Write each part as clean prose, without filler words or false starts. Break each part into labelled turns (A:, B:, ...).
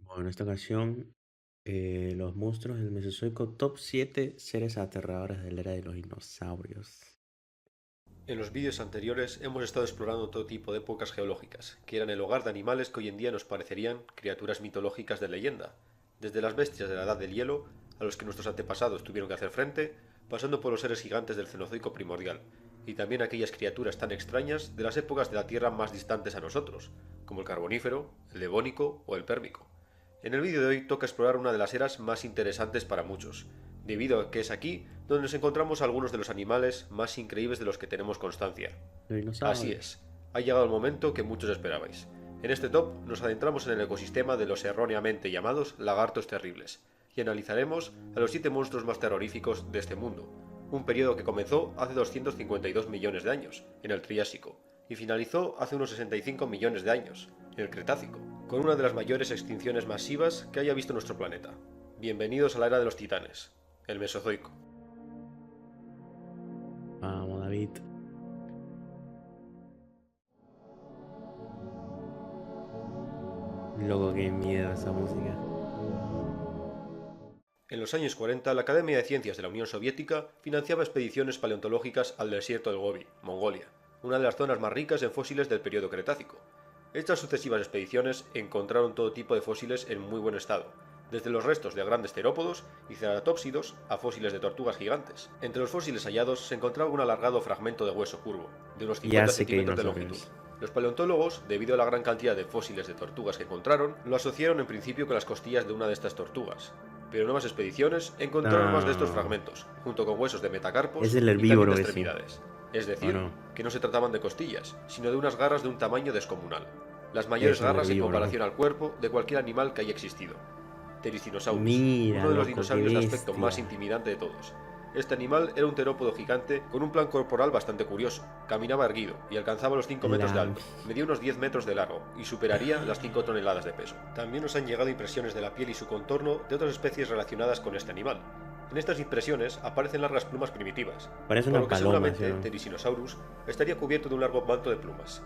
A: Bueno, en esta ocasión, los monstruos del Mesozoico, top 7 seres aterradores de la era de los dinosaurios.
B: En los vídeos anteriores hemos estado explorando todo tipo de épocas geológicas, que eran el hogar de animales que hoy en día nos parecerían criaturas mitológicas de leyenda, desde las bestias de la edad del hielo, a los que nuestros antepasados tuvieron que hacer frente, pasando por los seres gigantes del Cenozoico primordial, y también aquellas criaturas tan extrañas de las épocas de la Tierra más distantes a nosotros, como el Carbonífero, el Devónico o el Pérmico. En el vídeo de hoy toca explorar una de las eras más interesantes para muchos, debido a que es aquí donde nos encontramos algunos de los animales más increíbles de los que tenemos constancia.
A: Los
B: Así
A: dinosaurios.
B: es, ha llegado el momento que muchos esperabais. En este top nos adentramos en el ecosistema de los erróneamente llamados lagartos terribles, y analizaremos a los 7 monstruos más terroríficos de este mundo, un periodo que comenzó hace 252 millones de años, en el Triásico, y finalizó hace unos 65 millones de años, en el Cretácico, con una de las mayores extinciones masivas que haya visto nuestro planeta. Bienvenidos a la era de los titanes, el Mesozoico.
A: Vamos, David. Loco, qué miedo esa música.
B: En los años 40, la Academia de Ciencias de la Unión Soviética financiaba expediciones paleontológicas al desierto del Gobi, Mongolia, una de las zonas más ricas en fósiles del periodo Cretácico. Estas sucesivas expediciones encontraron todo tipo de fósiles en muy buen estado, desde los restos de grandes terópodos y ceratópsidos a fósiles de tortugas gigantes. Entre los fósiles hallados se encontraba un alargado fragmento de hueso curvo, de unos
A: Ya
B: 50
A: sé que
B: centímetros de longitud.
A: dinosaurios.
B: Los paleontólogos, debido a la gran cantidad de fósiles de tortugas que encontraron, lo asociaron en principio con las costillas de una de estas tortugas. Pero nuevas expediciones encontraron más de estos
A: No.
B: fragmentos, junto con huesos de
A: Es
B: metacarpos
A: el
B: y también de
A: herbívoro ese.
B: extremidades. Es
A: ¿O
B: decir,
A: no?
B: que no se trataban de costillas, sino de unas garras de un tamaño descomunal. Las
A: Es
B: mayores
A: un
B: garras en
A: herbívoro.
B: comparación al cuerpo de cualquier animal que haya existido. Therizinosaurus,
A: Mira,
B: uno de los
A: loco, qué
B: dinosaurios de aspecto más
A: bestia.
B: intimidante de todos. Este animal era un terópodo gigante con un plan corporal bastante curioso. Caminaba erguido y alcanzaba los 5 metros de
A: La...
B: alto, medía unos 10 metros de largo y superaría las 5 toneladas de peso. También nos han llegado impresiones de la piel y su contorno de otras especies relacionadas con este animal. En estas impresiones aparecen largas plumas primitivas,
A: Parece
B: por
A: una
B: lo que
A: paloma, ¿sí o
B: seguramente
A: no?
B: Therizinosaurus estaría cubierto de un largo manto de plumas.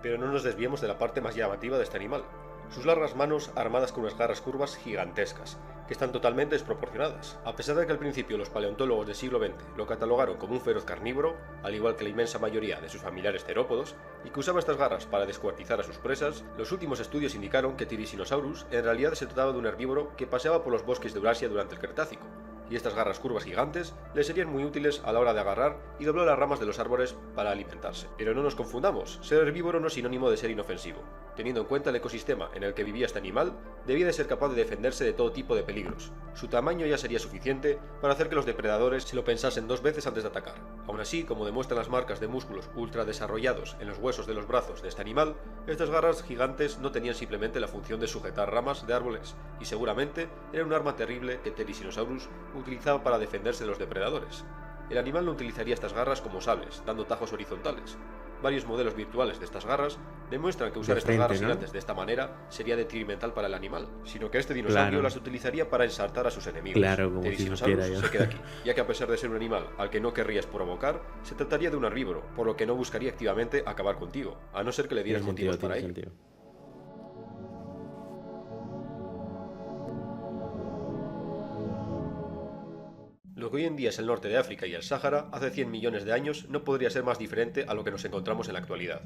B: Pero no nos desviemos de la parte más llamativa de este animal, sus largas manos armadas con unas garras curvas gigantescas, que están totalmente desproporcionadas. A pesar de que al principio los paleontólogos del siglo XX lo catalogaron como un feroz carnívoro, al igual que la inmensa mayoría de sus familiares terópodos, y que usaba estas garras para descuartizar a sus presas, los últimos estudios indicaron que Therizinosaurus en realidad se trataba de un herbívoro que paseaba por los bosques de Eurasia durante el Cretácico, y estas garras curvas gigantes le serían muy útiles a la hora de agarrar y doblar las ramas de los árboles para alimentarse. Pero no nos confundamos, ser herbívoro no es sinónimo de ser inofensivo. Teniendo en cuenta el ecosistema en el que vivía este animal, debía de ser capaz de defenderse de todo tipo de peligros. Su tamaño ya sería suficiente para hacer que los depredadores se lo pensasen 2 veces antes de atacar. Aún así, como demuestran las marcas de músculos ultra desarrollados en los huesos de los brazos de este animal, estas garras gigantes no tenían simplemente la función de sujetar ramas de árboles, y seguramente era un arma terrible que Therizinosaurus utilizaba para defenderse de los depredadores. El animal no utilizaría estas garras como sables, dando tajos horizontales. Varios modelos virtuales de estas garras demuestran que
A: De
B: usar estas
A: frente,
B: garras
A: ¿no?
B: gigantes de esta manera sería detrimental para el animal, sino que este dinosaurio
A: Claro,
B: las utilizaría para ensartar a sus enemigos.
A: claro, como si supiera
B: Therizinosaurus
A: yo.
B: se queda aquí, ya que a pesar de ser un animal al que no querrías provocar, se trataría de un herbívoro, por lo que no buscaría activamente acabar contigo, a no ser que le
A: Tiene
B: dieras
A: sentido,
B: motivos
A: tiene
B: para ello.
A: sentido.
B: Lo que hoy en día es el norte de África y el Sáhara, hace 100 millones de años no podría ser más diferente a lo que nos encontramos en la actualidad.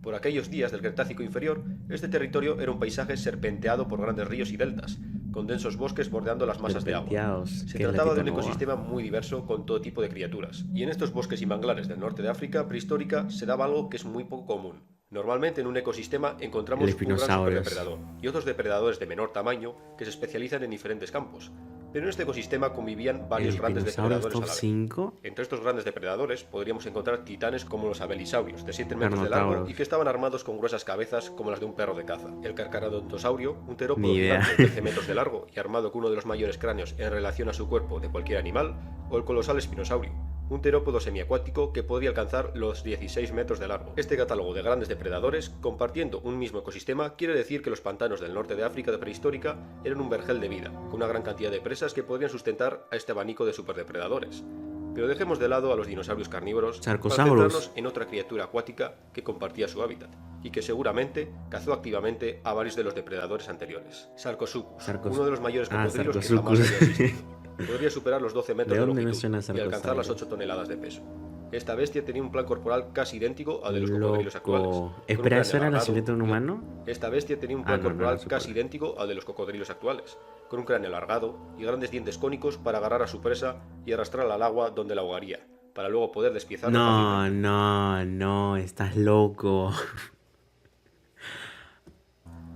B: Por aquellos días del Cretácico inferior, este territorio era un paisaje serpenteado por grandes ríos y deltas, con densos bosques bordeando las masas de agua.
A: Serpenteados,
B: Se
A: que es la
B: trataba de un
A: Titanova.
B: ecosistema muy diverso con todo tipo de criaturas, y en estos bosques y manglares del norte de África prehistórica se daba algo que es muy poco común. Normalmente en un ecosistema
A: El
B: encontramos un gran
A: espinosaurus.
B: superdepredador y otros depredadores de menor tamaño que se especializan en diferentes campos, pero en este ecosistema convivían
A: El
B: varios grandes
A: espinosaurus
B: depredadores
A: top
B: a la vez.
A: 5.
B: Entre estos grandes depredadores podríamos encontrar titanes como los abelisaurios, de 7 metros de largo y
A: Carnotauros.
B: que estaban armados con gruesas cabezas como las de un perro de caza. El carcharodontosaurio, un terópodo
A: Ni idea.
B: gigante de 13 metros de largo y armado con uno de los mayores cráneos en relación a su cuerpo de cualquier animal, o el colosal espinosaurio, un terópodo semiacuático que podría alcanzar los 16 metros de largo. Este catálogo de grandes depredadores, compartiendo un mismo ecosistema, quiere decir que los pantanos del norte de África de prehistórica eran un vergel de vida, con una gran cantidad de presas que podrían sustentar a este abanico de superdepredadores. Pero dejemos de lado a los dinosaurios carnívoros para
A: Sarcosaurus.
B: centrarnos en otra criatura acuática que compartía su hábitat y que seguramente cazó activamente a varios de los depredadores anteriores. Sarcosuchus, uno de los mayores cocodrilos que jamás
A: Sarcosuchus.
B: haya existido. Podría superar los 12 metros
A: ¿De
B: de
A: dónde me
B: longitud
A: suena
B: y alcanzar las
A: Sarcosaurus?
B: 8 toneladas de peso. Esta bestia tenía un plan corporal casi idéntico al de los cocodrilos actuales.
A: Loco.
B: con un
A: Espera,
B: cráneo
A: ¿eso era la
B: alargado.
A: silueta de un humano?
B: Esta bestia tenía un
A: Ah,
B: plan
A: no, no
B: corporal
A: era su
B: casi
A: cuerpo.
B: idéntico al de los cocodrilos actuales, con un cráneo alargado y grandes dientes cónicos para agarrar a su presa y arrastrarla al agua donde la ahogaría, para luego poder despiezarla fácilmente.
A: No, estás loco.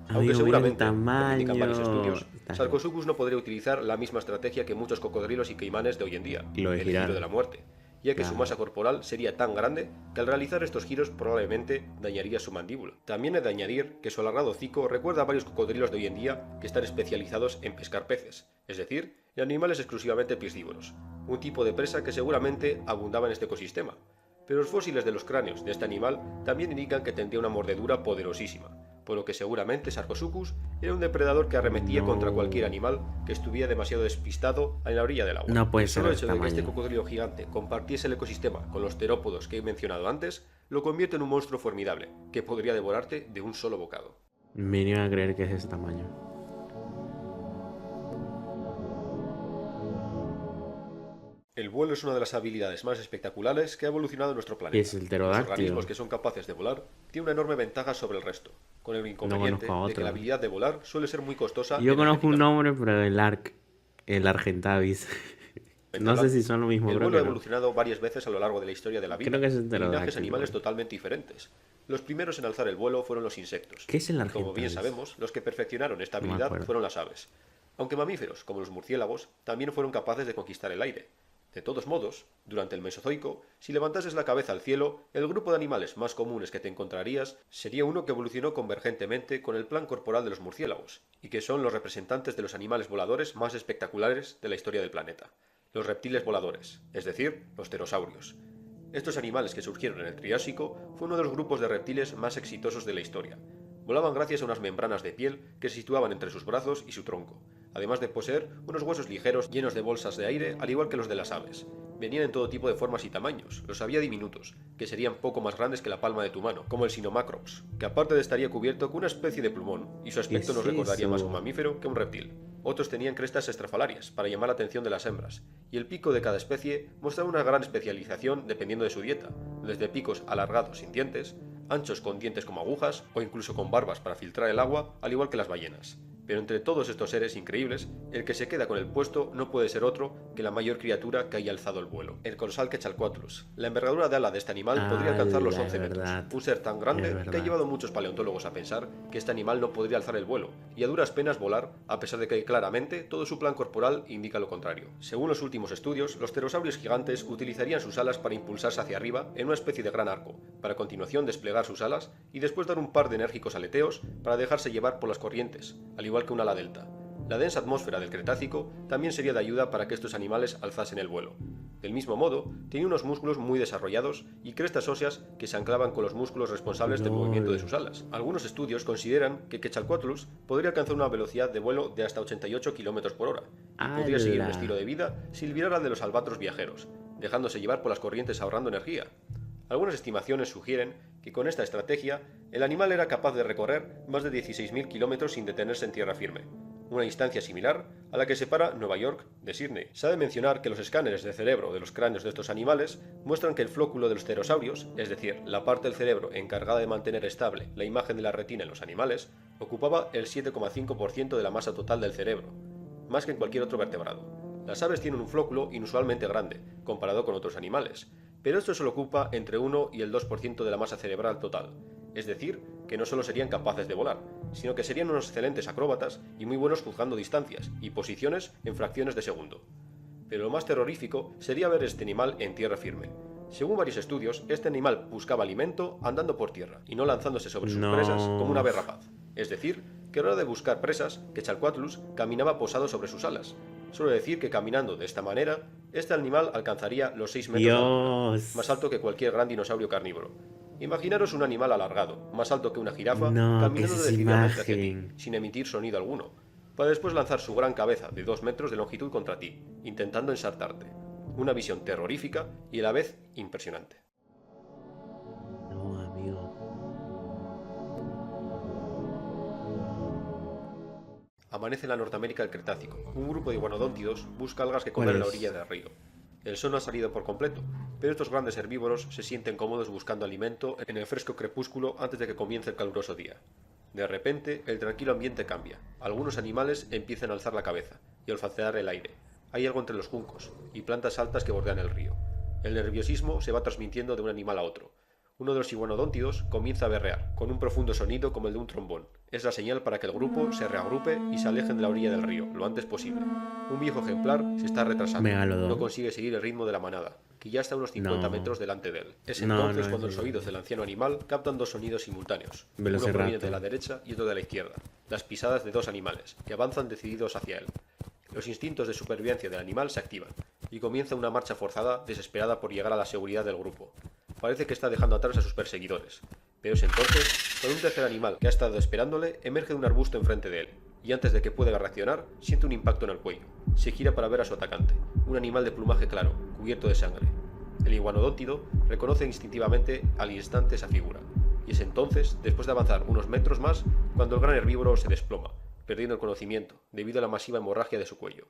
B: Aunque
A: Amigo, mira el
B: seguramente, como indican varios
A: tamaño.
B: estudios,
A: Estás
B: Sarcosuchus no podría utilizar la misma estrategia que muchos cocodrilos y caimanes de hoy en día,
A: Lo de
B: el
A: girar.
B: giro de la muerte, ya que su
A: Claro.
B: masa corporal sería tan grande que al realizar estos giros probablemente dañaría su mandíbula. También he de añadir que su alargado hocico recuerda a varios cocodrilos de hoy en día que están especializados en pescar peces, es decir, en animales exclusivamente piscívoros, un tipo de presa que seguramente abundaba en este ecosistema. Pero los fósiles de los cráneos de este animal también indican que tendría una mordedura poderosísima, por lo que seguramente Sarcosuchus era un depredador que arremetía
A: No.
B: contra cualquier animal que estuviera demasiado despistado en la orilla del agua.
A: No puede
B: El
A: ser
B: solo
A: de
B: hecho
A: ese
B: de que este
A: tamaño.
B: cocodrilo gigante compartiese el ecosistema con los terópodos que he mencionado antes, lo convierte en un monstruo formidable, que podría devorarte de un solo bocado.
A: Me niego a creer que es de ese tamaño.
B: El vuelo es una de las habilidades más espectaculares que ha evolucionado en nuestro planeta.
A: Y es el
B: Los
A: pterodáctilo.
B: organismos que son capaces de volar tienen una enorme ventaja sobre el resto, con el inconveniente
A: conozco a
B: de que
A: otro.
B: la habilidad de volar suele ser muy costosa.
A: Yo
B: en
A: conozco un
B: ejecutar.
A: nombre, pero el Ark. El Argentavis. No sé si son lo mismo,
B: El
A: creo
B: vuelo ha
A: que no.
B: evolucionado varias veces a lo largo de la historia de la vida,
A: Creo que es el
B: en linajes
A: pterodáctilo.
B: animales totalmente diferentes. Los primeros en alzar el vuelo fueron los insectos.
A: ¿Qué es el
B: Y como bien
A: Argentavis?
B: sabemos, los que perfeccionaron esta
A: No me
B: habilidad
A: acuerdo.
B: fueron las aves. Aunque mamíferos, como los murciélagos, también fueron capaces de conquistar el aire. De todos modos, durante el Mesozoico, si levantases la cabeza al cielo, el grupo de animales más comunes que te encontrarías sería uno que evolucionó convergentemente con el plan corporal de los murciélagos, y que son los representantes de los animales voladores más espectaculares de la historia del planeta. Los reptiles voladores, es decir, los pterosaurios. Estos animales que surgieron en el Triásico fue uno de los grupos de reptiles más exitosos de la historia. Volaban gracias a unas membranas de piel que se situaban entre sus brazos y su tronco, además de poseer unos huesos ligeros llenos de bolsas de aire, al igual que los de las aves. Venían en todo tipo de formas y tamaños, los había diminutos, que serían poco más grandes que la palma de tu mano, como el Sinomacrops, que aparte estaría cubierto con una especie de plumón, y su aspecto
A: ¿Qué
B: nos
A: es
B: recordaría más a un
A: eso?
B: mamífero que a un reptil. Otros tenían crestas estrafalarias, para llamar la atención de las hembras, y el pico de cada especie mostraba una gran especialización dependiendo de su dieta, desde picos alargados sin dientes, anchos con dientes como agujas, o incluso con barbas para filtrar el agua, al igual que las ballenas. Pero entre todos estos seres increíbles, el que se queda con el puesto no puede ser otro que la mayor criatura que haya alzado el vuelo, el colosal Quetzalcoatlus. La envergadura de ala de este animal podría alcanzar los
A: ¡Hala,
B: 11
A: es
B: metros,
A: verdad!
B: un ser tan
A: Es
B: grande que ha
A: verdad.
B: llevado a muchos paleontólogos a pensar que este animal no podría alzar el vuelo, y a duras penas volar, a pesar de que claramente todo su plan corporal indica lo contrario. Según los últimos estudios, los pterosaurios gigantes utilizarían sus alas para impulsarse hacia arriba en una especie de gran arco, para a continuación desplegar sus alas y después dar un par de enérgicos aleteos para dejarse llevar por las corrientes, al igual que un ala delta. La densa atmósfera del Cretácico también sería de ayuda para que estos animales alzasen el vuelo. Del mismo modo, tenía unos músculos muy desarrollados y crestas óseas que se anclaban con los músculos responsables del
A: LOL.
B: movimiento de sus alas. Algunos estudios consideran que Quetzalcoatlus podría alcanzar una velocidad de vuelo de hasta 88 km por hora y podría seguir un
A: ¡Hala!
B: estilo de vida similar al de los albatros viajeros, dejándose llevar por las corrientes ahorrando energía. Algunas estimaciones sugieren que con esta estrategia el animal era capaz de recorrer más de 16.000 kilómetros sin detenerse en tierra firme, una distancia similar a la que separa Nueva York de Sydney. Se ha de mencionar que los escáneres de cerebro de los cráneos de estos animales muestran que el flóculo de los pterosaurios, es decir, la parte del cerebro encargada de mantener estable la imagen de la retina en los animales, ocupaba el 7,5% de la masa total del cerebro, más que en cualquier otro vertebrado. Las aves tienen un flóculo inusualmente grande, comparado con otros animales, pero esto solo ocupa entre 1 y el 2% de la masa cerebral total, es decir, que no solo serían capaces de volar, sino que serían unos excelentes acróbatas y muy buenos juzgando distancias y posiciones en fracciones de segundo. Pero lo más terrorífico sería ver este animal en tierra firme. Según varios estudios, este animal buscaba alimento andando por tierra y no lanzándose sobre sus
A: No.
B: presas como un ave rapaz. Es decir, que a la hora de buscar presas, Quetzalcoatlus caminaba posado sobre sus alas. Suele decir que caminando de esta manera, este animal alcanzaría los 6 metros de altura,
A: Dios.
B: más alto que cualquier gran dinosaurio carnívoro. Imaginaros un animal alargado, más alto que una jirafa,
A: No, ¿qué es
B: caminando
A: esa
B: decididamente hacia ti,
A: imagen?
B: sin emitir sonido alguno, para después lanzar su gran cabeza de 2 metros de longitud contra ti, intentando ensartarte. una visión terrorífica y a la vez impresionante.
A: No, amigo.
B: Amanece en la Norteamérica del Cretácico. Un grupo de iguanodóntidos busca algas que
A: ¿Cuál
B: comer en la
A: es?
B: orilla del río. El sol no ha salido por completo, pero estos grandes herbívoros se sienten cómodos buscando alimento en el fresco crepúsculo antes de que comience el caluroso día. De repente, el tranquilo ambiente cambia. Algunos animales empiezan a alzar la cabeza y a olfatear el aire. Hay algo entre los juncos y plantas altas que bordean el río. El nerviosismo se va transmitiendo de un animal a otro. Uno de los iguanodóntidos comienza a berrear, con un profundo sonido como el de un trombón. Es la señal para que el grupo se reagrupe y se alejen de la orilla del río, lo antes posible. Un viejo ejemplar se está retrasando. No
A: Megalodón.
B: consigue seguir el ritmo de la manada, que ya está a unos 50
A: No.
B: metros delante de él. Es
A: No,
B: entonces
A: no,
B: cuando
A: es
B: los oídos del anciano animal captan dos sonidos simultáneos. Uno
A: Velociraptor.
B: proviene de la derecha y otro de la izquierda. Las pisadas de dos animales, que avanzan decididos hacia él. Los instintos de supervivencia del animal se activan, y comienza una marcha forzada, desesperada por llegar a la seguridad del grupo. Parece que está dejando atrás a sus perseguidores, pero es entonces cuando un tercer animal que ha estado esperándole emerge de un arbusto enfrente de él, y antes de que pueda reaccionar, siente un impacto en el cuello. Se gira para ver a su atacante, un animal de plumaje claro, cubierto de sangre. El iguanodóntido reconoce instintivamente al instante esa figura, y es entonces, después de avanzar unos metros más, cuando el gran herbívoro se desploma, perdiendo el conocimiento, debido a la masiva hemorragia de su cuello.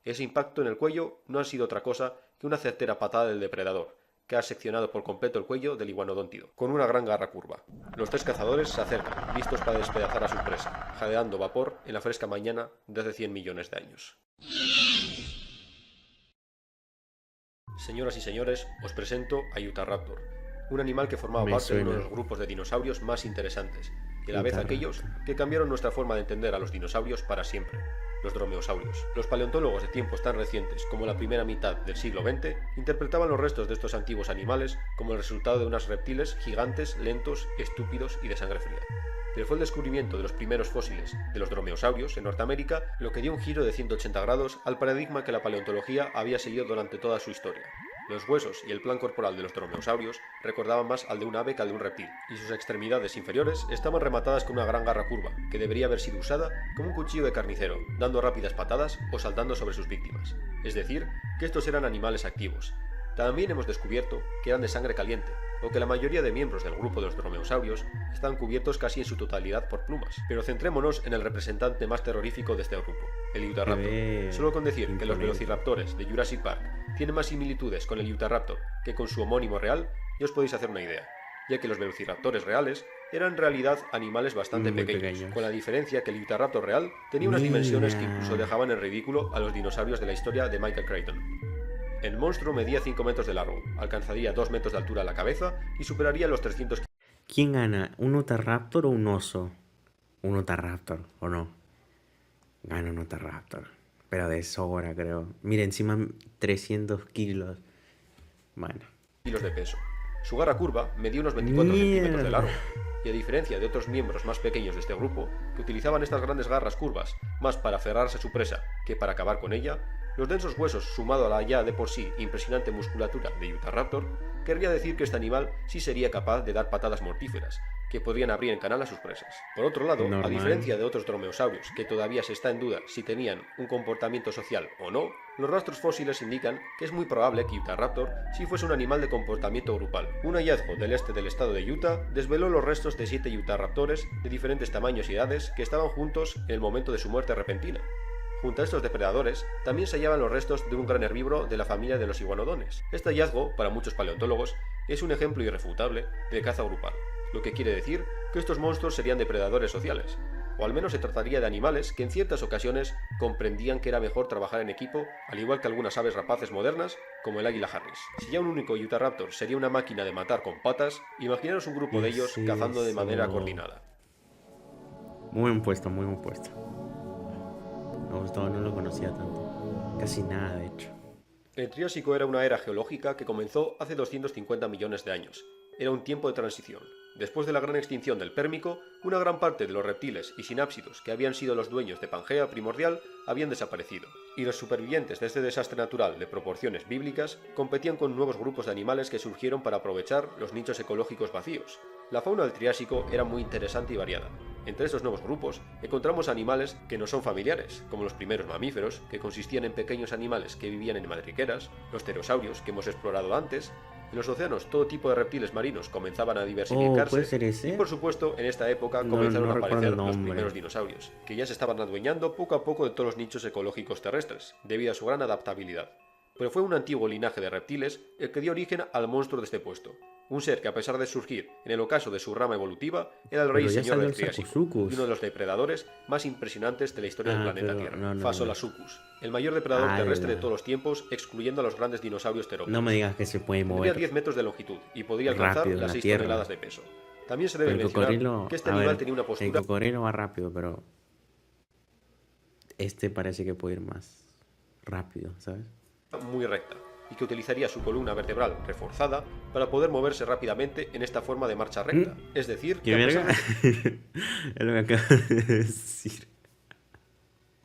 B: Ese impacto en el cuello no ha sido otra cosa que una certera patada del depredador, que ha seccionado por completo el cuello del iguanodóntido, con una gran garra curva. Los tres cazadores se acercan, listos para despedazar a su presa, jadeando vapor en la fresca mañana de hace 100 millones de años. Señoras y señores, os presento a Utahraptor, un animal que formaba
A: Me
B: parte de uno de
A: suena.
B: los grupos de dinosaurios más interesantes, y a la vez
A: Utahraptor.
B: aquellos que cambiaron nuestra forma de entender a los dinosaurios para siempre, los dromeosaurios. Los paleontólogos de tiempos tan recientes como la primera mitad del siglo XX interpretaban los restos de estos antiguos animales como el resultado de unos reptiles gigantes, lentos, estúpidos y de sangre fría. Pero fue el descubrimiento de los primeros fósiles de los dromeosaurios en Norteamérica lo que dio un giro de 180 grados al paradigma que la paleontología había seguido durante toda su historia. Los huesos y el plan corporal de los dromeosaurios recordaban más al de un ave que al de un reptil, y sus extremidades inferiores estaban rematadas con una gran garra curva, que debería haber sido usada como un cuchillo de carnicero, dando rápidas patadas o saltando sobre sus víctimas. Es decir, que estos eran animales activos. También hemos descubierto que eran de sangre caliente, o que la mayoría de miembros del grupo de los dromeosaurios estaban cubiertos casi en su totalidad por plumas. Pero centrémonos en el representante más terrorífico de este grupo, el Utahraptor.
A: Qué
B: Solo con decir que los
A: imponente.
B: velociraptores de Jurassic Park tienen más similitudes con el Utahraptor que con su homónimo real, ya os podéis hacer una idea, ya que los velociraptores reales eran en realidad animales bastante
A: Muy
B: pequeños,
A: pequeños.
B: con la diferencia que el Utahraptor real tenía unas
A: Mira.
B: dimensiones que incluso dejaban en ridículo a los dinosaurios de la historia de Michael Crichton. El monstruo medía 5 metros de largo, alcanzaría 2 metros de altura a la cabeza y superaría los 300
A: ¿Quién gana? ¿Un Utahraptor o un oso? Un Utahraptor, ¿o no? Gana un Utahraptor. Pero de sobra, creo. Mira, encima 300 kilos. Bueno.
B: kilos de peso. Su garra curva medía unos 24 centímetros de
A: Mierda.
B: largo, y a diferencia de otros miembros más pequeños de este grupo, que utilizaban estas grandes garras curvas más para aferrarse a su presa que para acabar con ella, los densos huesos sumado a la ya de por sí impresionante musculatura de Utahraptor, querría decir que este animal sí sería capaz de dar patadas mortíferas, que podrían abrir en canal a sus presas. Por otro lado, a
A: Normal.
B: diferencia de otros dromeosaurios, que todavía se está en duda si tenían un comportamiento social o no, los rastros fósiles indican que es muy probable que Utahraptor sí fuese un animal de comportamiento grupal. Un hallazgo del este del estado de Utah desveló los restos de 7 Utahraptores de diferentes tamaños y edades que estaban juntos en el momento de su muerte repentina. Junto a estos depredadores, también se hallaban los restos de un gran herbívoro de la familia de los iguanodones. Este hallazgo, para muchos paleontólogos, es un ejemplo irrefutable de caza grupal, lo que quiere decir que estos monstruos serían depredadores sociales, o al menos se trataría de animales que en ciertas ocasiones comprendían que era mejor trabajar en equipo, al igual que algunas aves rapaces modernas, como el águila Harris. Si ya un único Utahraptor sería una máquina de matar con patas, imaginaros un grupo de ellos
A: Es
B: cazando de manera
A: eso.
B: coordinada.
A: Muy buen puesto, muy buen puesto. Me gustó, no lo conocía tanto. Casi nada, de hecho.
B: El Triásico era una era geológica que comenzó hace 250 millones de años. Era un tiempo de transición. Después de la gran extinción del Pérmico, una gran parte de los reptiles y sinápsidos que habían sido los dueños de Pangea primordial habían desaparecido, y los supervivientes de este desastre natural de proporciones bíblicas competían con nuevos grupos de animales que surgieron para aprovechar los nichos ecológicos vacíos. La fauna del Triásico era muy interesante y variada. Entre estos nuevos grupos encontramos animales que no son familiares, como los primeros mamíferos, que consistían en pequeños animales que vivían en madrigueras, los pterosaurios que hemos explorado antes. En los océanos todo tipo de reptiles marinos comenzaban a
A: Oh,
B: diversificarse
A: ¿puede ser
B: y
A: ese?
B: por supuesto en esta época
A: No,
B: comenzaron
A: no
B: a
A: recuerdo
B: aparecer
A: el
B: los
A: nombre.
B: primeros dinosaurios, que ya se estaban adueñando poco a poco de todos los nichos ecológicos terrestres, debido a su gran adaptabilidad. Pero fue un antiguo linaje de reptiles el que dio origen al monstruo de este puesto, un ser que a pesar de surgir en el ocaso de su rama evolutiva, era el rey y
A: Pero ya
B: señor
A: salió
B: del
A: el
B: Triásico, y
A: Sarcosuchus.
B: uno de los depredadores más impresionantes de la historia del
A: Ah,
B: planeta
A: pero
B: Tierra,
A: no.
B: Fasolasuchus, el mayor depredador terrestre de
A: ¡Hala!
B: todos los tiempos, excluyendo a los grandes dinosaurios
A: No
B: terópodos.
A: me digas que se puede
B: Tendría
A: mover
B: 10 metros de longitud y podría alcanzar
A: rápido en
B: las
A: la
B: 6
A: tierra.
B: toneladas de peso. También se
A: Pero
B: debe
A: el
B: mencionar
A: cocodrilo,
B: que este
A: a
B: animal
A: ver,
B: tenía una
A: el
B: postura
A: cocodrilo va rápido, pero este parece que puede ir más rápido, ¿sabes?
B: muy recta y que utilizaría su columna vertebral reforzada para poder moverse rápidamente en esta forma de marcha recta. Es decir,
A: ¿Qué
B: que a
A: verga?
B: pesar
A: Es lo que acabo de decir.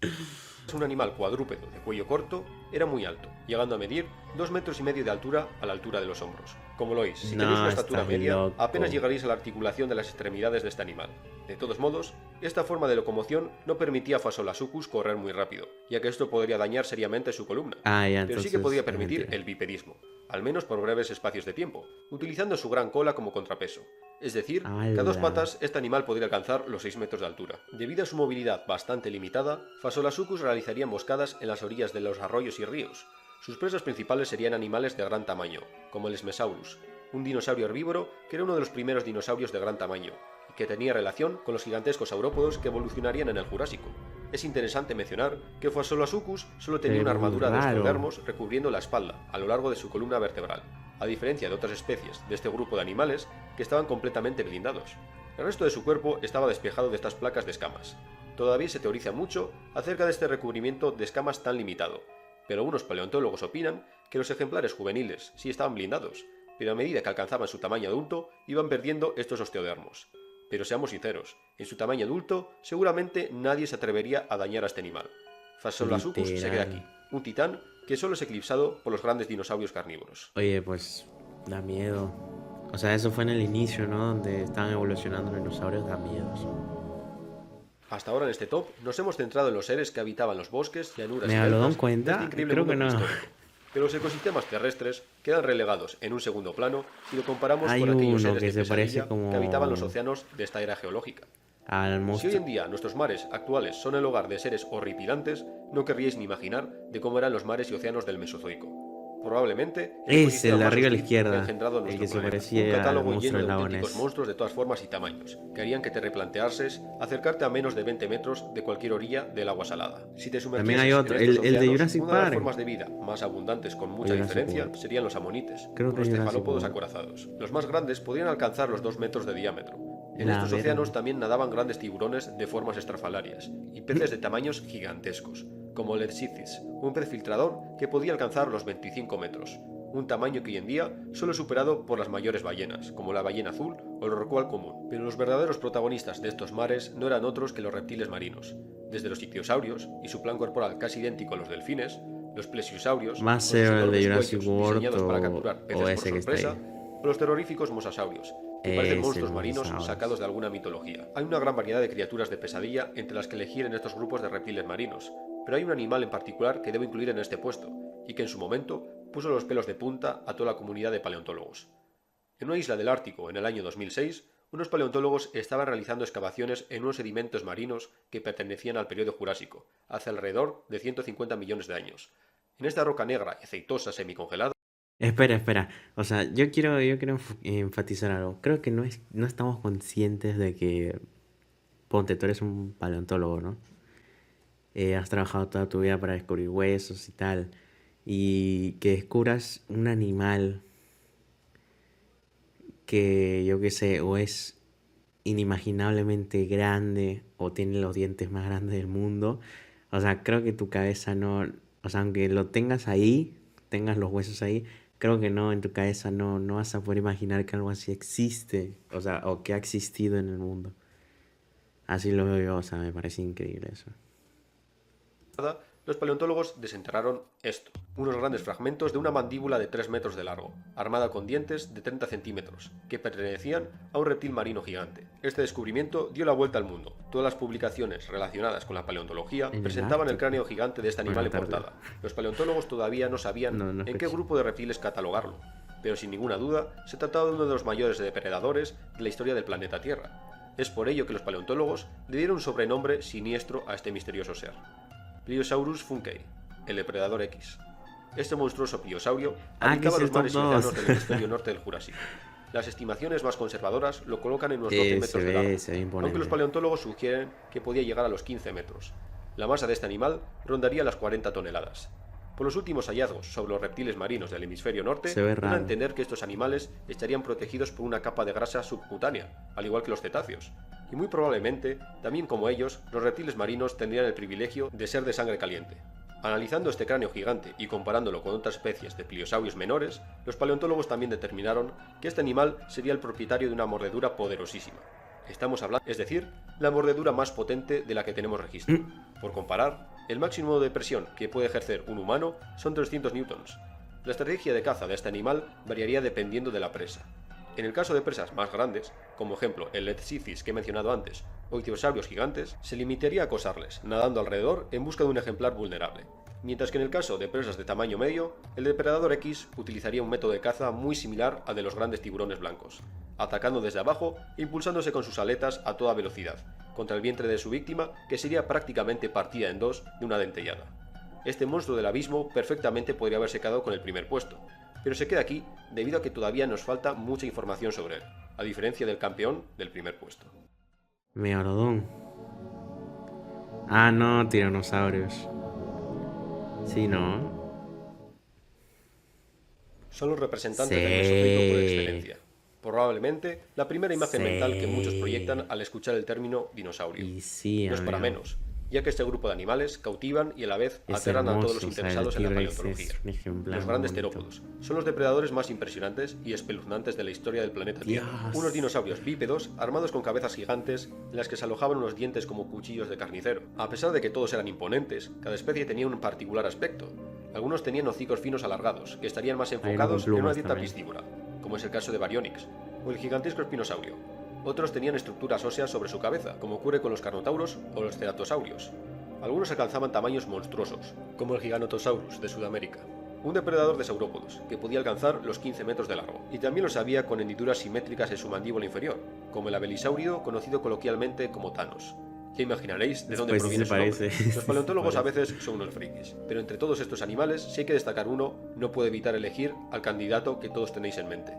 B: de ser un animal cuadrúpedo de cuello corto, era muy alto, llegando a medir 2,5 metros de altura a la altura de los hombros. Como lo oís, si
A: No,
B: tenéis una estatura
A: estás
B: media,
A: loco.
B: apenas llegaréis a la articulación de las extremidades de este animal. De todos modos, esta forma de locomoción no permitía a Fasolasuchus correr muy rápido, ya que esto podría dañar seriamente su columna.
A: Ah, ya,
B: Pero sí
A: entonces
B: que podía
A: es
B: permitir
A: mentira.
B: el bipedismo, al menos por breves espacios de tiempo, utilizando su gran cola como contrapeso. Es decir, que a dos
A: ¡Hala!
B: patas este animal podría alcanzar los 6 metros de altura. Debido a su movilidad bastante limitada, Fasolasuchus realizaría emboscadas en las orillas de los arroyos y ríos. Sus presas principales serían animales de gran tamaño, como el Smesaurus, un dinosaurio herbívoro que era uno de los primeros dinosaurios de gran tamaño, y que tenía relación con los gigantescos saurópodos que evolucionarían en el Jurásico. Es interesante mencionar que Fasolasuchus solo tenía una
A: Pero
B: armadura de
A: raro.
B: osteodermos recubriendo la espalda a lo largo de su columna vertebral, a diferencia de otras especies de este grupo de animales que estaban completamente blindados. El resto de su cuerpo estaba despejado de estas placas de escamas. Todavía se teoriza mucho acerca de este recubrimiento de escamas tan limitado, pero algunos paleontólogos opinan que los ejemplares juveniles sí estaban blindados, pero a medida que alcanzaban su tamaño adulto iban perdiendo estos osteodermos. Pero seamos sinceros, en su tamaño adulto seguramente nadie se atrevería a dañar a este animal. Fasolasuchus se queda aquí, un titán que solo es eclipsado por los grandes dinosaurios carnívoros.
A: Oye, pues da miedo. O sea, eso fue en el inicio, ¿no? Donde estaban evolucionando los dinosaurios, da miedo eso.
B: Hasta ahora en este top nos hemos centrado en los seres que habitaban los bosques, llanuras y
A: ¿Me lo dan
B: deltas
A: cuenta?
B: de este increíble
A: Creo
B: mundo
A: que no.
B: prehistórico. Pero los ecosistemas terrestres quedan relegados en un segundo plano si lo comparamos
A: Hay
B: con aquellos
A: uno
B: seres
A: que
B: de
A: se parece
B: pesadilla que habitaban los
A: como
B: océanos de esta era geológica.
A: al
B: Si hoy
A: monstruo.
B: en día nuestros mares actuales son el hogar de seres horripilantes, no querríais ni imaginar de cómo eran los mares y océanos del Mesozoico. Probablemente el
A: Es
B: ecosistema
A: el de
B: más
A: arriba a la
B: hostil que ha
A: izquierda.
B: engendrado
A: El
B: nuestro
A: que se
B: planeta. Un
A: parecía al
B: catálogo
A: monstruo
B: lleno
A: del
B: de
A: lago
B: auténticos
A: Ness.
B: monstruos de todas formas y tamaños, que harían que te replanteases acercarte a menos de 20 metros de cualquier orilla del agua salada. Si te
A: También hay
B: sumergieses
A: otro,
B: en estos
A: el de
B: océanos,
A: Jurassic
B: una de las
A: Park.
B: formas de vida más abundantes con mucha
A: Jurassic
B: diferencia
A: World.
B: serían los amonites,
A: Creo que
B: unos
A: Jurassic
B: cefalópodos
A: World.
B: acorazados. Los más grandes podrían alcanzar los 2 metros de diámetro. En
A: La
B: estos
A: verga.
B: océanos también nadaban grandes tiburones de formas estrafalarias y peces de tamaños gigantescos, como el Ersicis, un pez filtrador que podía alcanzar los 25 metros, un tamaño que hoy en día solo es superado por las mayores ballenas, como la ballena azul o el rorcual común. Pero los verdaderos protagonistas de estos mares no eran otros que los reptiles marinos, desde los ictiosaurios y su plan corporal casi idéntico a los delfines, los plesiosaurios,
A: Va a
B: con sus
A: ser el de
B: enormes
A: Jurassic
B: cuellos
A: World
B: diseñados para capturar peces
A: o
B: por
A: ese que está
B: sorpresa,
A: ahí.
B: o los terroríficos mosasaurios, que parecen
A: Es
B: monstruos
A: el
B: marinos
A: mosasaurus.
B: sacados de alguna mitología. Hay una gran variedad de criaturas de pesadilla entre las que elegir en estos grupos de reptiles marinos, pero hay un animal en particular que debo incluir en este puesto, y que en su momento puso los pelos de punta a toda la comunidad de paleontólogos. En una isla del Ártico, en el año 2006, unos paleontólogos estaban realizando excavaciones en unos sedimentos marinos que pertenecían al periodo Jurásico, hace alrededor de 150 millones de años. En esta roca negra y aceitosa semicongelada,
A: Espera. O sea, yo quiero enfatizar algo. Creo que no estamos conscientes de que, ponte, tú eres un paleontólogo, ¿no? Has trabajado toda tu vida para descubrir huesos y tal. Y que descubras un animal que, yo qué sé, o es inimaginablemente grande o tiene los dientes más grandes del mundo. O sea, creo que tu cabeza no... O sea, aunque lo tengas ahí, tengas los huesos ahí, Creo que no, en tu cabeza no vas a poder imaginar que algo así existe, o sea, o que ha existido en el mundo. Así lo veo yo, o sea, me parece increíble eso.
B: Los paleontólogos desenterraron esto, unos grandes fragmentos de una mandíbula de 3 metros de largo, armada con dientes de 30 centímetros, que pertenecían a un reptil marino gigante. Este descubrimiento dio la vuelta al mundo. Todas las publicaciones relacionadas con la paleontología
A: En el
B: presentaban el
A: Ártico.
B: cráneo gigante de este animal en
A: Buena tarde.
B: portada. Los paleontólogos todavía no sabían
A: No, no
B: en qué
A: escuché.
B: grupo de reptiles catalogarlo, pero sin ninguna duda se trataba de uno de los mayores depredadores de la historia del planeta Tierra. Es por ello que los paleontólogos le dieron un sobrenombre siniestro a este misterioso ser: Pliosaurus funkei, el depredador X. Este monstruoso pliosaurio
A: Ah, que
B: habitaba
A: es
B: los
A: el top
B: mares y océanos
A: 2.
B: del hemisferio norte del Jurásico. Las estimaciones más conservadoras lo colocan en unos 12
A: Se
B: metros de largo,
A: ve, se ve
B: aunque los
A: imponente.
B: paleontólogos sugieren que podía llegar a los 15 metros. La masa de este animal rondaría las 40 toneladas. Por los últimos hallazgos sobre los reptiles marinos del hemisferio norte,
A: Se ve
B: dan a
A: raro.
B: entender que estos animales estarían protegidos por una capa de grasa subcutánea, al igual que los cetáceos. Y muy probablemente, también como ellos, los reptiles marinos tendrían el privilegio de ser de sangre caliente. Analizando este cráneo gigante y comparándolo con otras especies de pliosaurios menores, los paleontólogos también determinaron que este animal sería el propietario de una mordedura poderosísima. Estamos hablando, es decir, la mordedura más potente de la que tenemos registro. Por comparar, el máximo de presión que puede ejercer un humano son 300 newtons. La estrategia de caza de este animal variaría dependiendo de la presa. En el caso de presas más grandes, como ejemplo el Letzicis que he mencionado antes, o ictiosaurios gigantes, se limitaría a acosarles, nadando alrededor en busca de un ejemplar vulnerable. Mientras que en el caso de presas de tamaño medio, el depredador X utilizaría un método de caza muy similar al de los grandes tiburones blancos, atacando desde abajo e impulsándose con sus aletas a toda velocidad, contra el vientre de su víctima, que sería prácticamente partida en dos de una dentellada. Este monstruo del abismo perfectamente podría haberse quedado con el primer puesto, pero se queda aquí debido a que todavía nos falta mucha información sobre él, a diferencia del campeón del primer puesto.
A: Megalodón. Ah, no, tiranosaurios. Sí, ¿no?
B: Son los representantes del Mesozoico por
A: Sí.
B: excelencia. Probablemente la primera imagen mental que muchos
A: Sí.
B: proyectan al escuchar el término dinosaurio.
A: Y sí,
B: No es para
A: amigo.
B: menos, ya que este grupo de animales cautivan y a la vez
A: Es
B: aterran a todos los
A: hermoso, o sea, el
B: interesados en la
A: T-Rex
B: paleontología.
A: es un ejemplar
B: Los
A: muy
B: grandes
A: bonito.
B: terópodos son los depredadores más impresionantes y espeluznantes de la historia del planeta Tierra.
A: Dios.
B: Unos dinosaurios bípedos armados con cabezas gigantes en las que se alojaban unos dientes como cuchillos de carnicero. A pesar de que todos eran imponentes, cada especie tenía un particular aspecto. Algunos tenían hocicos finos alargados, que estarían más
A: uno con
B: enfocados en una
A: plumas
B: dieta
A: también.
B: piscívora, como es el caso de Baryonyx, o el gigantesco espinosaurio. Otros tenían estructuras óseas sobre su cabeza, como ocurre con los carnotauros o los ceratosaurios. Algunos alcanzaban tamaños monstruosos, como el Giganotosaurus de Sudamérica, un depredador de saurópodos, que podía alcanzar los 15 metros de largo, y también los había con hendiduras simétricas en su mandíbula inferior, como el abelisaurio conocido coloquialmente como Thanos. Ya imaginaréis de dónde
A: Pues sí
B: proviene
A: se
B: su nombre.
A: parece, sí
B: Los
A: se
B: paleontólogos a
A: parece.
B: veces son unos frikis, pero entre todos estos animales, si hay que destacar uno, no puede evitar elegir al candidato que todos tenéis en mente.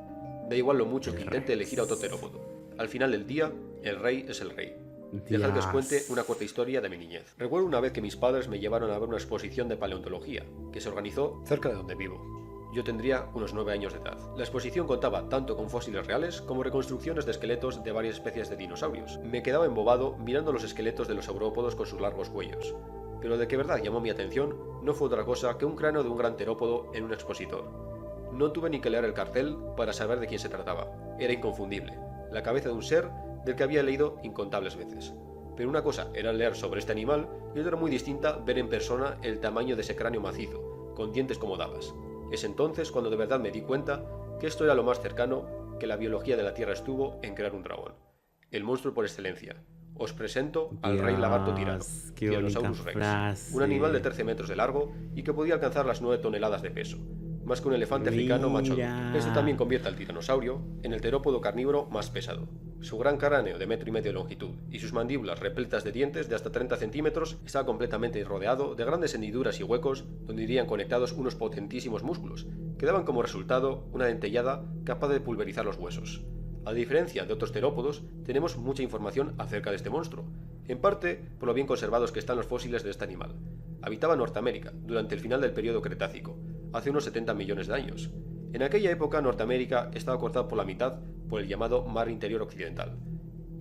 B: Da igual lo mucho que
A: El
B: intente
A: Rex.
B: elegir a otro terópodo. Al final del día, el rey es el rey. Dejad que os cuente
A: Dios.
B: una corta historia de mi niñez. Recuerdo una vez que mis padres me llevaron a ver una exposición de paleontología, que se organizó cerca de donde vivo. Yo tendría unos 9 años de edad. La exposición contaba tanto con fósiles reales como reconstrucciones de esqueletos de varias especies de dinosaurios. Me quedaba embobado mirando los esqueletos de los saurópodos con sus largos cuellos. Pero lo de que verdad llamó mi atención no fue otra cosa que un cráneo de un gran terópodo en un expositor. No tuve ni que leer el cartel para saber de quién se trataba. Era inconfundible. La cabeza de un ser del que había leído incontables veces. Pero una cosa era leer sobre este animal y otra muy distinta ver en persona el tamaño de ese cráneo macizo, con dientes como dagas. Es entonces cuando de verdad me di cuenta que esto era lo más cercano que la biología de la Tierra estuvo en crear un dragón. El monstruo por excelencia. Os presento al rey lagarto tirano,
A: Dios, qué
B: Tyrannosaurus
A: bonita
B: rex,
A: frase.
B: un animal de 13 metros de largo y que podía alcanzar las 9 toneladas de peso, más que un elefante africano macho
A: Mira.
B: adulto. Esto también convierte al tiranosaurio en el terópodo carnívoro más pesado. Su gran cráneo de 1,5 metros de longitud y sus mandíbulas repletas de dientes de hasta 30 centímetros estaba completamente rodeado de grandes hendiduras y huecos donde irían conectados unos potentísimos músculos, que daban como resultado una dentellada capaz de pulverizar los huesos. A diferencia de otros terópodos, tenemos mucha información acerca de este monstruo, en parte por lo bien conservados que están los fósiles de este animal. Habitaba en Norteamérica durante el final del período Cretácico, hace unos 70 millones de años. En aquella época Norteamérica estaba cortada por la mitad por el llamado Mar Interior Occidental.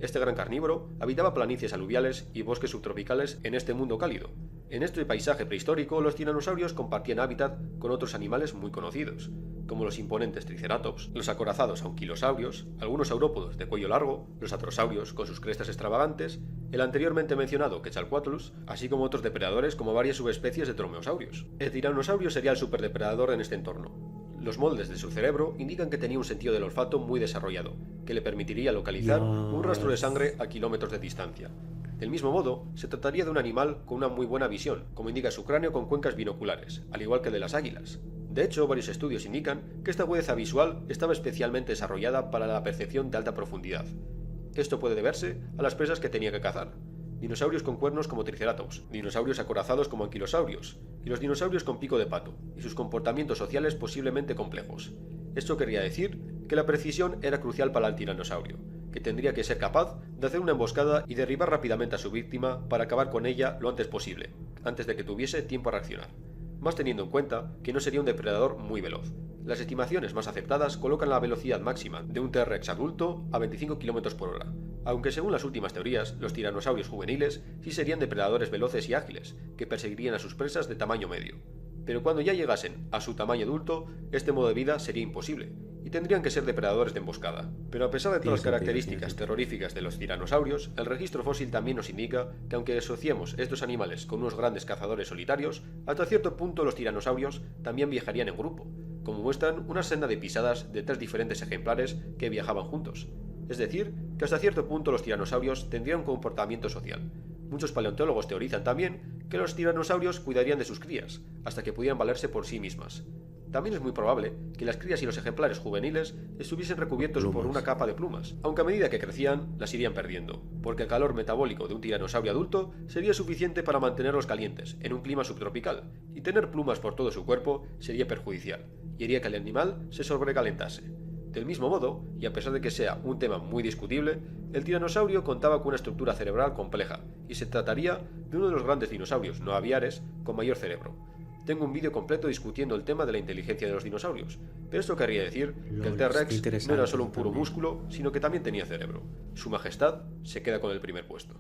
B: Este gran carnívoro habitaba planicies aluviales y bosques subtropicales en este mundo cálido. En este paisaje prehistórico, los tiranosaurios compartían hábitat con otros animales muy conocidos. como los imponentes triceratops, los acorazados anquilosaurios, algunos saurópodos de cuello largo, los atrosaurios con sus crestas extravagantes, el anteriormente mencionado Quetzalcoatlus, así como otros depredadores como varias subespecies de dromeosaurios. El tiranosaurio sería el superdepredador en este entorno. Los moldes de su cerebro indican que tenía un sentido del olfato muy desarrollado, que le permitiría localizar un rastro de sangre a kilómetros de distancia. Del mismo modo, se trataría de un animal con una muy buena visión, como indica su cráneo con cuencas binoculares, al igual que el de las águilas. De hecho, varios estudios indican que esta agudeza visual estaba especialmente desarrollada para la percepción de alta profundidad. Esto puede deberse a las presas que tenía que cazar. Dinosaurios con cuernos como Triceratops, dinosaurios acorazados como anquilosaurios, y los dinosaurios con pico de pato, y sus comportamientos sociales posiblemente complejos. Esto querría decir que la precisión era crucial para el tiranosaurio, que tendría que ser capaz de hacer una emboscada y derribar rápidamente a su víctima para acabar con ella lo antes posible, antes de que tuviese tiempo a reaccionar. Más teniendo en cuenta que no sería un depredador muy veloz. Las estimaciones más aceptadas colocan la velocidad máxima de un T-Rex adulto a 25 km/h, aunque según las últimas teorías, los tiranosaurios juveniles sí serían depredadores veloces y ágiles, que perseguirían a sus presas de tamaño medio. Pero cuando ya llegasen a su tamaño adulto, este modo de vida sería imposible, y tendrían que ser depredadores de emboscada. Pero a pesar de todas las características terroríficas de los tiranosaurios, el registro fósil también nos indica que aunque asociemos estos animales con unos grandes cazadores solitarios, hasta cierto punto los tiranosaurios también viajarían en grupo, como muestran una senda de pisadas de 3 diferentes ejemplares que viajaban juntos. Es decir, que hasta cierto punto los tiranosaurios tendrían un comportamiento social. Muchos paleontólogos teorizan también que los tiranosaurios cuidarían de sus crías, hasta que pudieran valerse por sí mismas. También es muy probable que las crías y los ejemplares juveniles estuviesen recubiertos por una capa de plumas, aunque a medida que crecían las irían perdiendo, porque el calor metabólico de un tiranosaurio adulto sería suficiente para mantenerlos calientes en un clima subtropical, y tener plumas por todo su cuerpo sería perjudicial, y haría que el animal se sobrecalentase. Del mismo modo, y a pesar de que sea un tema muy discutible, el tiranosaurio contaba con una estructura cerebral compleja, y se trataría de uno de los grandes dinosaurios no aviares con mayor cerebro. Tengo un vídeo completo discutiendo el tema de la inteligencia de los dinosaurios, pero esto querría decir que el T-Rex no era solo un puro músculo, sino que también tenía cerebro. Su Majestad se queda con el primer puesto.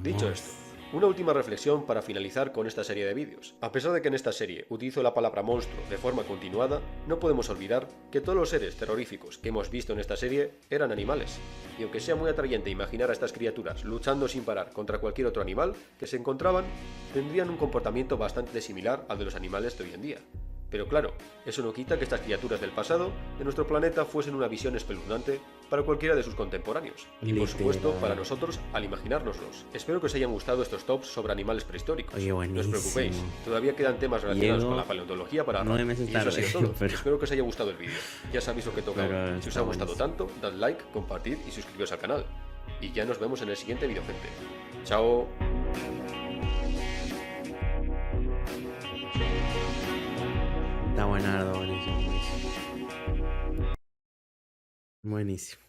B: Dicho esto, una última reflexión para finalizar con esta serie de vídeos. A pesar de que en esta serie utilizo la palabra monstruo de forma continuada, no podemos olvidar que todos los seres terroríficos que hemos visto en esta serie eran animales. Y aunque sea muy atrayente imaginar a estas criaturas luchando sin parar contra cualquier otro animal que se encontraban, tendrían un comportamiento bastante similar al de los animales de hoy en día. Pero claro, eso no quita que estas criaturas del pasado de nuestro planeta fuesen una visión espeluznante para cualquiera de sus contemporáneos, y por supuesto para nosotros al imaginárnoslos. Espero que os hayan gustado estos tops sobre animales prehistóricos.
A: Oye,
B: no os preocupéis, todavía quedan temas relacionados con la paleontología para rato. Y eso ha sido todo. Espero que os haya gustado el vídeo. Ya sabéis lo que toca. Si os ha gustado tanto, dad like, compartid y suscribiros al canal. Y ya nos vemos en el siguiente vídeo, gente. ¡Chao!
A: Está buenardo, buenísimo. Buenísimo.